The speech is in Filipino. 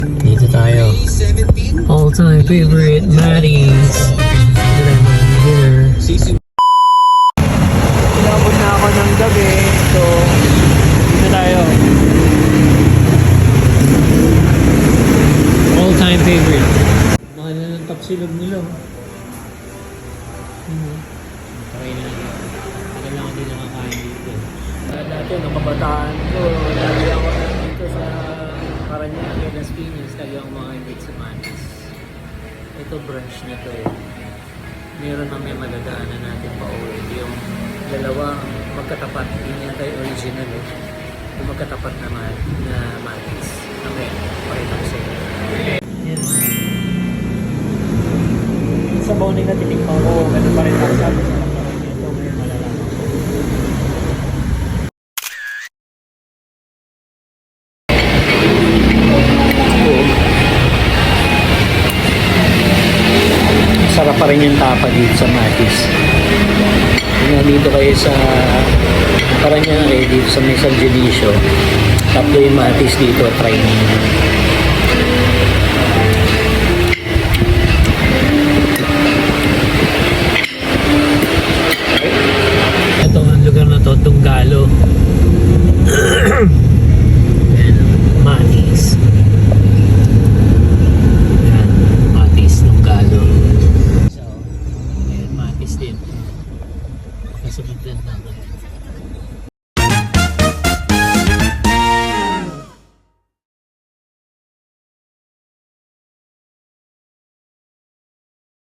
Dito tayo. All-time favorite, Maddie's. Dito tayo mag-dinner. Inabot na ako ng gabi. So, dito tayo. All-time favorite. Mahal na ng tapsilog nila. Try na natin. Tagal lang ako din nakakain dito. Dati, nung kabataan ko, lagi ako dito sa Paranaque, Las Piñas, lagi ako makainit sa Manis. Ito branch na to eh. Meron na may madadaanan natin pa uwi. Yung dalawa magkatapat. Yun yung tayo original eh. Yung magkatapat naman na Manis. Okay, pakita ko sa inyo. Yan. Sa bawning na titikman ko, ganun pa rin ang sabi sa ito, may malalaman ko. Sarap pa rin yung tapa dito sa Matis. Kung dito kayo sa Paranaque, dito sa may San Dionisio, tapos yung Matis dito, try nyo. Ito ang lugar na to, Tunggalo. Matis. Ayan, Matis, Tunggalo. So, ayan, Matis din. Kasunod lang natin.